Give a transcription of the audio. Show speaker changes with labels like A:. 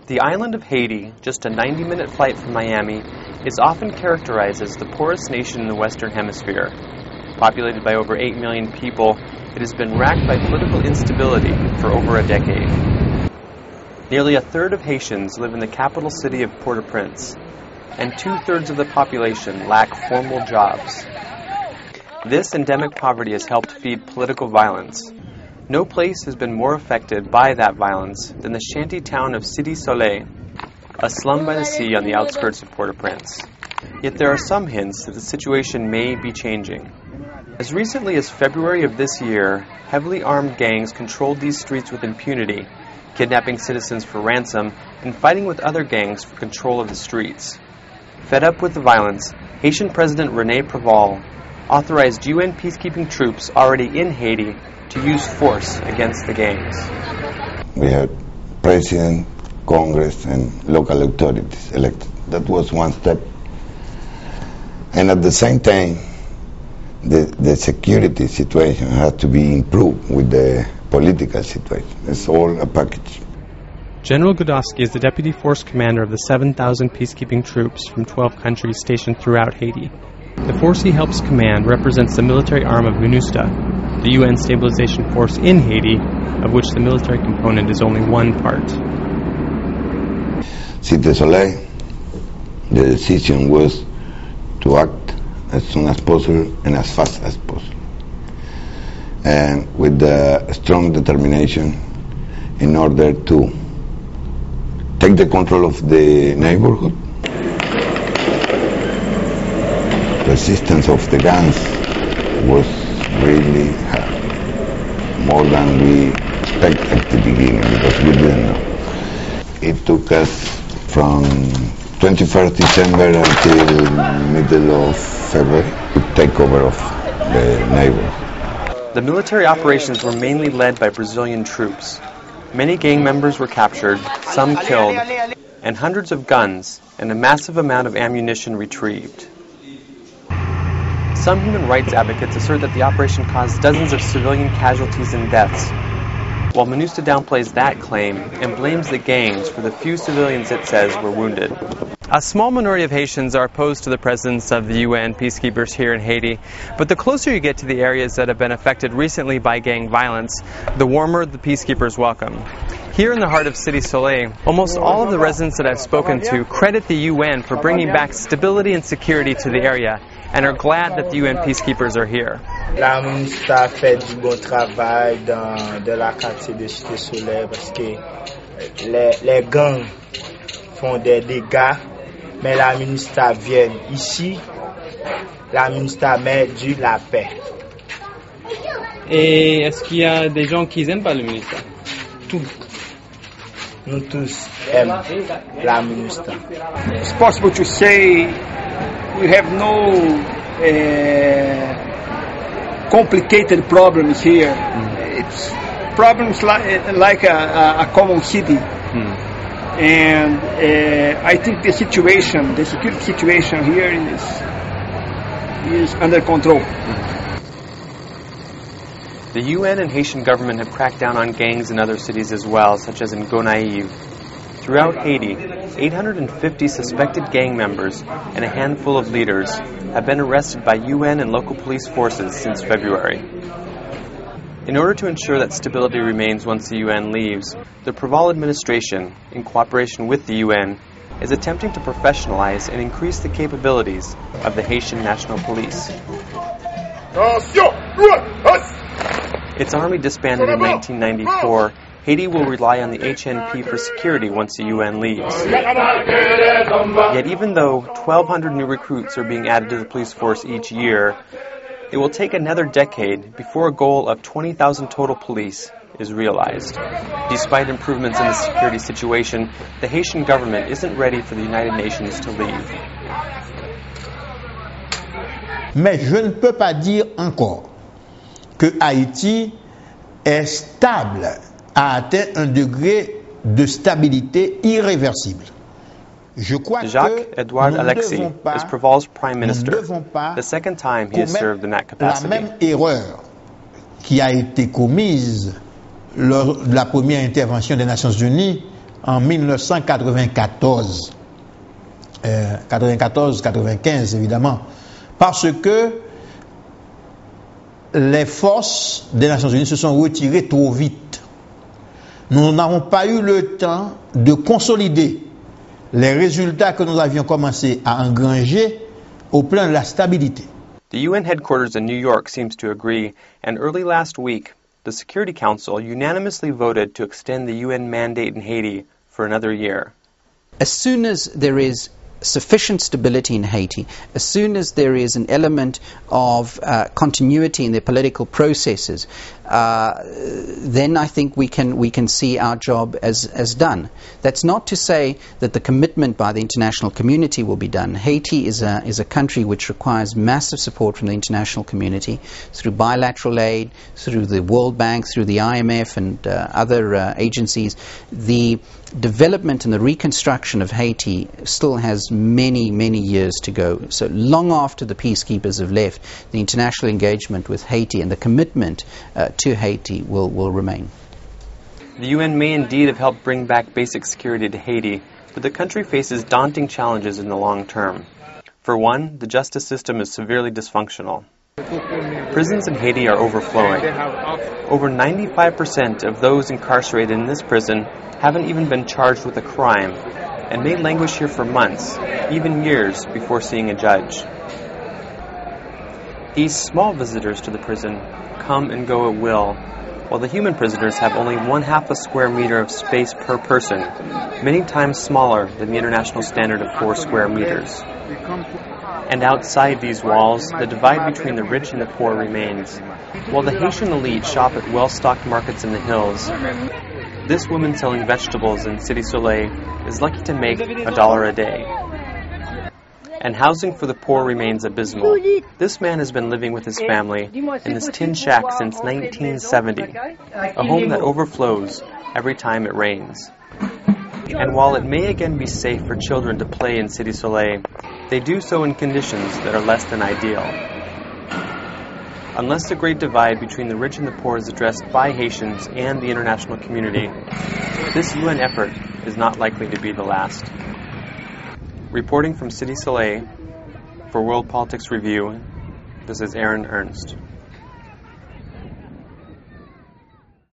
A: The island of Haiti, just a 90-minute flight from Miami, is often characterized as the poorest nation in the Western Hemisphere. Populated by over 8 million people, it has been racked by political instability for over a decade. Nearly a third of Haitians live in the capital city of Port-au-Prince, and 2/3 of the population lack formal jobs. This endemic poverty has helped feed political violence. No place has been more affected by that violence than the shanty town of Cité Soleil, a slum by the sea on the outskirts of Port-au-Prince. Yet there are some hints that the situation may be changing. As recently as February of this year, heavily armed gangs controlled these streets with impunity, kidnapping citizens for ransom and fighting with other gangs for control of the streets. Fed up with the violence, Haitian President René Préval authorized UN peacekeeping troops already in Haiti to use force against the gangs.
B: We had President, Congress, and local authorities elected. That was one step. And at the same time, the security situation had to be improved with the political situation. It's all a package.
A: General Godowski is the deputy force commander of the 7,000 peacekeeping troops from 12 countries stationed throughout Haiti. The force he helps command represents the military arm of MINUSTAH, the UN stabilization force in Haiti, of which the military component is only one part.
B: Cité Soleil, the decision was to act as soon as possible and as fast as possible, and with the strong determination in order to take the control of the neighborhood. Resistance of the gangs was really more than we expected at the beginning, because we didn't know. It took us from 21st December until middle of February to take over of the neighborhood.
A: The military operations were mainly led by Brazilian troops. Many gang members were captured, some killed, and hundreds of guns and a massive amount of ammunition retrieved. Some human rights advocates assert that the operation caused dozens of civilian casualties and deaths, while MINUSTAH downplays that claim and blames the gangs for the few civilians it says were wounded. A small minority of Haitians are opposed to the presence of the UN peacekeepers here in Haiti, but the closer you get to the areas that have been affected recently by gang violence, the warmer the peacekeepers welcome. Here in the heart of Cité Soleil, almost all of the residents that I've spoken to credit the UN for bringing back stability and security to the area, and are glad that the UN peacekeepers are here.
C: La MINUSTAH fait du bon travail dans la quartier de Cité Soleil parce que les gangs font des dégâts, mais la MINUSTAH vient ici, la MINUSTAH met du la paix.
A: Et est-ce qu'il y a des gens qui n'aiment pas le MINUSTAH?
C: Tout. Nous tous aimons la MINUSTAH.
D: It's possible to say we have no complicated problems here. It's problems like a common city. And I think the security situation here is under control.
A: The UN and Haitian government have cracked down on gangs in other cities as well, such as in Gonaïves. Throughout Haiti, 850 suspected gang members and a handful of leaders have been arrested by UN and local police forces since February. In order to ensure that stability remains once the UN leaves, the Préval administration, in cooperation with the UN, is attempting to professionalize and increase the capabilities of the Haitian National Police. Its army disbanded in 1994, Haiti will rely on the HNP for security once the UN leaves. Yet even though 1,200 new recruits are being added to the police force each year, it will take another decade before a goal of 20,000 total police is realized. Despite improvements in the security situation, the Haitian government isn't ready for the United Nations to leave.
E: Mais je ne peux pas dire encore que Haïti est stable, a atteint un degré de stabilité irréversible.
A: Jacques-Edouard Alexis is Préval's prime minister, the second time he has served in that capacity.
E: La même erreur qui a été commise lors de la première intervention des Nations Unies en 1994. 94-95 évidemment, parce que les forces des Nations Unies se sont retirées trop vite. Nous n'avons pas eu le temps de consolider les résultats que nous avions commencé à engranger au plan de la stabilité.
A: The UN headquarters in New York seems to agree, and early last week, the Security Council unanimously voted to extend the UN mandate in Haiti for another year.
F: As soon as there is sufficient stability in Haiti, as soon as there is an element of continuity in their political processes, then I think we can see our job as done. That's not to say that the commitment by the international community will be done. Haiti is a country which requires massive support from the international community through bilateral aid, through the World Bank, through the IMF and other agencies. The development and the reconstruction of Haiti still has many, many years to go. So long after the peacekeepers have left, the international engagement with Haiti and the commitment to Haiti will remain.
A: The UN may indeed have helped bring back basic security to Haiti, but the country faces daunting challenges in the long term. For one, the justice system is severely dysfunctional. Prisons in Haiti are overflowing. Over 95% of those incarcerated in this prison haven't even been charged with a crime and may languish here for months, even years, before seeing a judge. These small visitors to the prison come and go at will, while the human prisoners have only 1/2 a square meter of space per person, many times smaller than the international standard of 4 square meters. And outside these walls, the divide between the rich and the poor remains. While the Haitian elite shop at well-stocked markets in the hills, this woman selling vegetables in Cité Soleil is lucky to make $1 a day. And housing for the poor remains abysmal. This man has been living with his family in this tin shack since 1970, a home that overflows every time it rains. And while it may again be safe for children to play in Cité Soleil, they do so in conditions that are less than ideal. Unless the great divide between the rich and the poor is addressed by Haitians and the international community, this UN effort is not likely to be the last. Reporting from Cité Soleil for World Politics Review, this is Ernst.